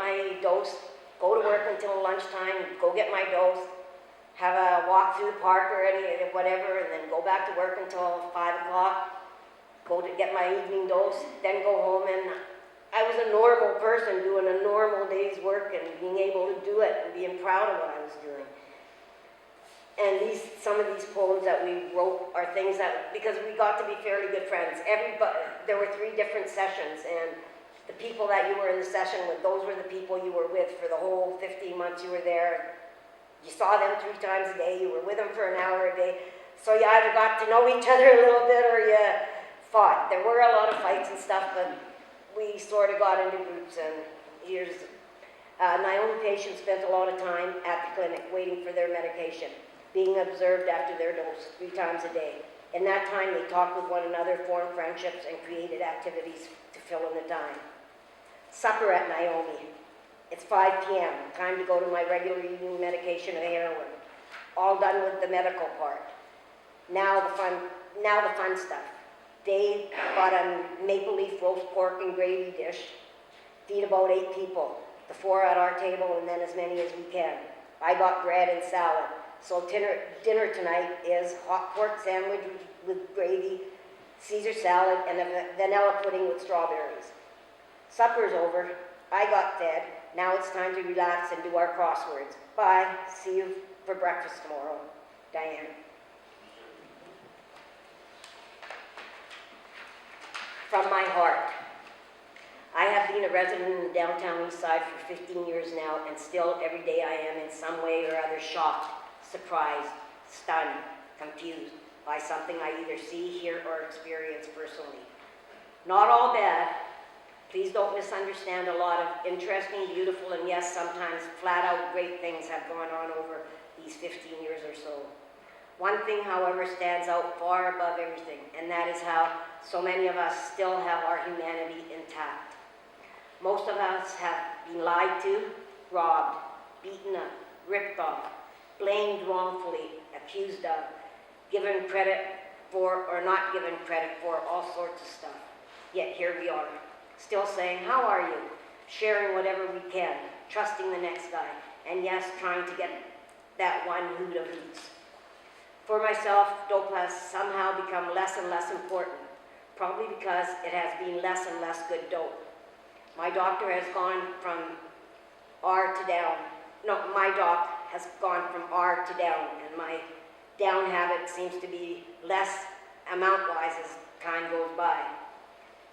my dose, go to work until lunchtime, go get my dose, have a walk through the park or whatever, and then go back to work until 5 o'clock, go to get my evening dose, then go home. And I was a normal person doing a normal day's work and being able to do it and being proud of what I was doing. And some of these poems that we wrote are things that, because we got to be fairly good friends. There were 3 different sessions, and the people that you were in the session with, those were the people you were with for the whole 15 months you were there. You saw them 3 times a day, you were with them for an hour a day. So you either got to know each other a little bit or you fought. There were a lot of fights and stuff, but we sort of got into groups. And here's NAOMI patients spent a lot of time at the clinic waiting for their medication, being observed after their dose 3 times a day. In that time, they talked with one another, formed friendships, and created activities to fill in the time. Supper at NAOMI. It's 5 p.m., time to go to my regular evening medication of heroin. All done with the medical part. Now the fun stuff. Dave bought a maple leaf roast pork and gravy dish. Feed about 8 people. The 4 at our table and then as many as we can. I got bread and salad. So dinner tonight is hot pork sandwich with gravy, Caesar salad, and a vanilla pudding with strawberries. Supper's over. I got fed. Now it's time to relax and do our crosswords. Bye. See you for breakfast tomorrow. Diane. From my heart. I have been a resident in the downtown Eastside for 15 years now, and still every day I am in some way or other shocked, surprised, stunned, confused by something I either see, hear, or experience personally. Not all bad. Please don't misunderstand. A lot of interesting, beautiful, and yes, sometimes flat-out great things have gone on over these 15 years or so. One thing, however, stands out far above everything, and that is how so many of us still have our humanity intact. Most of us have been lied to, robbed, beaten up, ripped off, blamed wrongfully, accused of, given credit for or not given credit for, all sorts of stuff. Yet here we are, still saying, how are you? Sharing whatever we can, trusting the next guy, and yes, trying to get that one hoot of hoots. For myself, dope has somehow become less and less important, probably because it has been less and less good dope. My doctor has gone from R to down. No, my doc has gone from R to down, and my down habit seems to be less amount-wise as time goes by.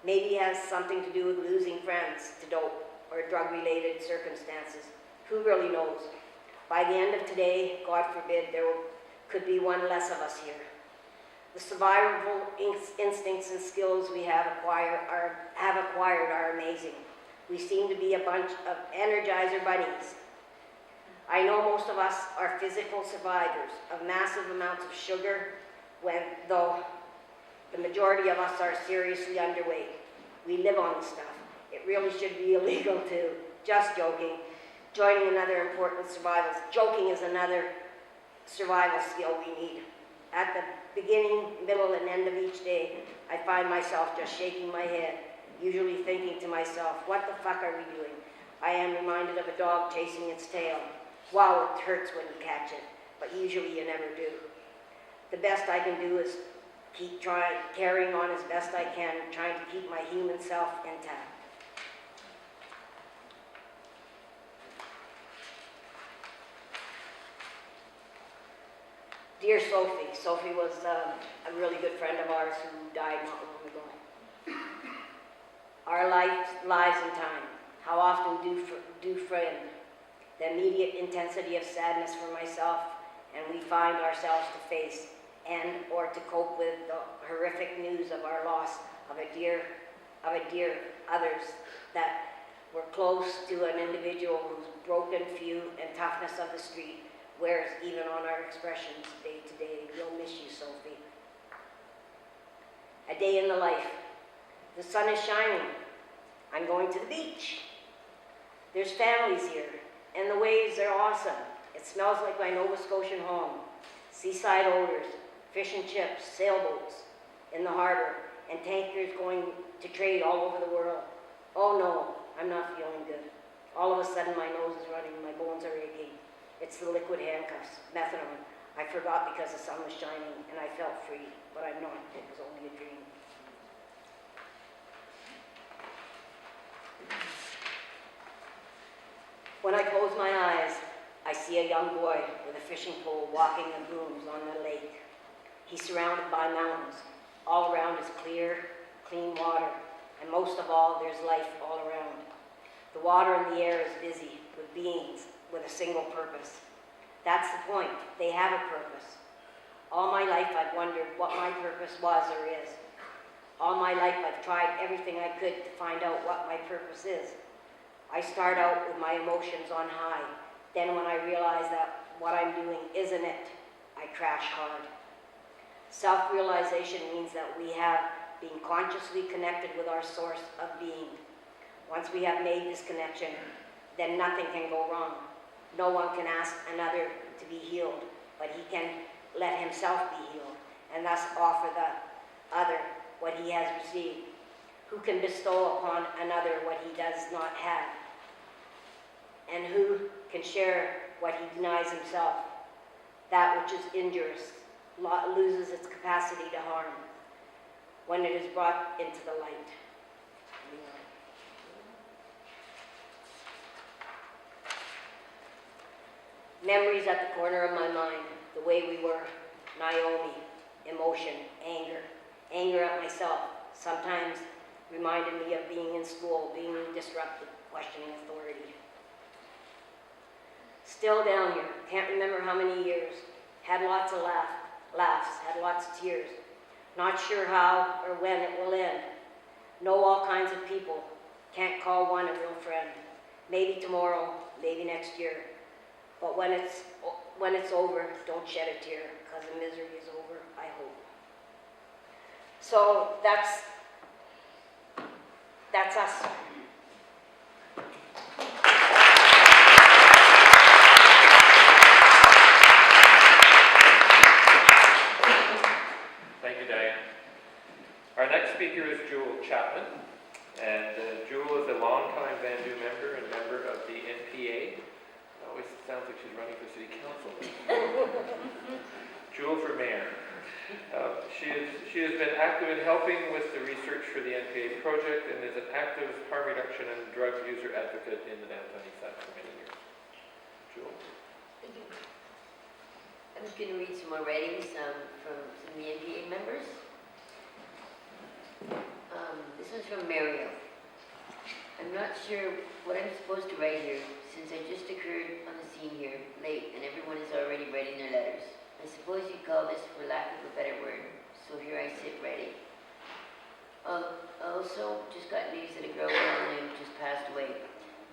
Maybe it has something to do with losing friends to dope or drug-related circumstances. Who really knows? By the end of today, God forbid, there could be one less of us here. The survival instincts and skills we have acquired are amazing. We seem to be a bunch of energizer bunnies. I know most of us are physical survivors of massive amounts of sugar, though the majority of us are seriously underweight. We live on the stuff. It really should be illegal too. Just joking. Joining another important survival. Joking is another survival skill we need. At the beginning, middle, and end of each day, I find myself just shaking my head, usually thinking to myself, what the fuck are we doing? I am reminded of a dog chasing its tail. Wow, it hurts when you catch it, but usually you never do. The best I can do is keep carrying on as best I can, trying to keep my human self intact. Dear Sophie, Sophie was a really good friend of ours who died not long ago. Our lives in time, how often do friend, the immediate intensity of sadness for myself, and we find ourselves to face and or to cope with the horrific news of our loss of a dear others that were close to an individual whose broken few and toughness of the street wears even on our expressions day to day. We'll miss you, Sophie. A day in the life. The sun is shining. I'm going to the beach. There's families here, and the waves are awesome. It smells like my Nova Scotian home. Seaside odors, fish and chips, sailboats in the harbor, and tankers going to trade all over the world. Oh no, I'm not feeling good. All of a sudden, my nose is running, my bones are aching. It's the liquid handcuffs, methadone. I forgot because the sun was shining, and I felt free, but I'm not. It was only a dream. When I close my eyes, I see a young boy with a fishing pole walking the booms on the lake. He's surrounded by mountains. All around is clear, clean water, and most of all, there's life all around. The water and the air is busy with beings with a single purpose. That's the point. They have a purpose. All my life I've wondered what my purpose was or is. All my life I've tried everything I could to find out what my purpose is. I start out with my emotions on high. Then when I realize that what I'm doing isn't it, I crash hard. Self-realization means that we have been consciously connected with our source of being. Once we have made this connection, then nothing can go wrong. No one can ask another to be healed, but he can let himself be healed, and thus offer the other what he has received. Who can bestow upon another what he does not have? And who can share what he denies himself? That which is injurious loses its capacity to harm when it is brought into the light. Memories at the corner of my mind, the way we were, NAOMI, emotion, anger at myself, sometimes reminded me of being in school, being disrupted, questioning authority. Still down here, can't remember how many years, had lots of laughs, had lots of tears, not sure how or when it will end. Know all kinds of people, can't call one a real friend. Maybe tomorrow, maybe next year. But when it's over, don't shed a tear, because the misery is over, I hope. So that's us. Thank you, Diane. Our next speaker is Jewel Chapman, and Jewel is a longtime Vandu member and member of the NPA. Always sounds like she's running for city council. Jewel for mayor. She has been active in helping with the research for the NPA project and is an active harm reduction and drug user advocate in the downtown Eastside for many years. Jewel? Thank you. I'm just going to read some more writings from some of the NPA members. This one's from Mario. I'm not sure what I'm supposed to write here, since I just occurred on the scene here, late, and everyone is already writing their letters. I suppose you'd call this, for lack of a better word, so here I sit writing. Also, just got news that a girl I knew just passed away.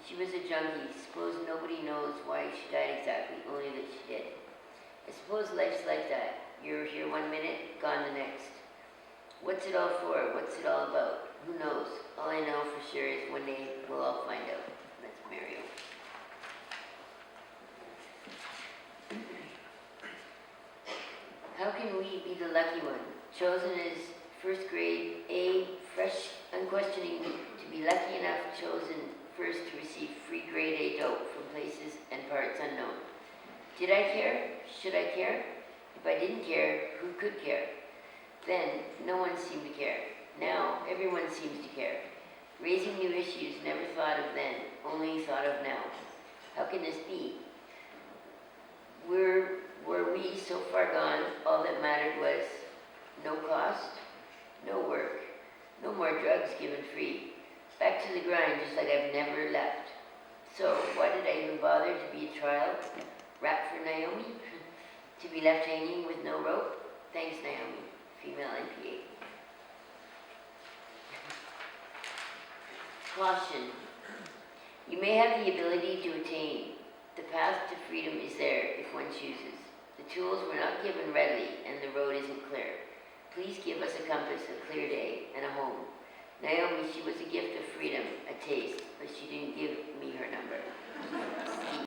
She was a junkie. Suppose nobody knows why she died exactly, only that she did. I suppose life's like that. You're here one minute, gone the next. What's it all for? What's it all about? Who knows? All I know for sure is one day we'll all find out. That's Mario. How can we be the lucky one? Chosen as first grade A, fresh, unquestioning, to be lucky enough, chosen first to receive free grade A dope from places and parts unknown. Did I care? Should I care? If I didn't care, who could care? Then, no one seemed to care. Now, everyone seems to care. Raising new issues never thought of then, only thought of now. How can this be? Were we so far gone, all that mattered was no cost, no work, no more drugs given free. Back to the grind, just like I've never left. So, why did I even bother to be a trial? Rap for Naomi? To be left hanging with no rope? Thanks, Naomi. Female NPA. Caution. You may have the ability to attain. The path to freedom is there if one chooses. The tools were not given readily and the road isn't clear. Please give us a compass, a clear day, and a home. Naomi, she was a gift of freedom, a taste, but she didn't give me her number.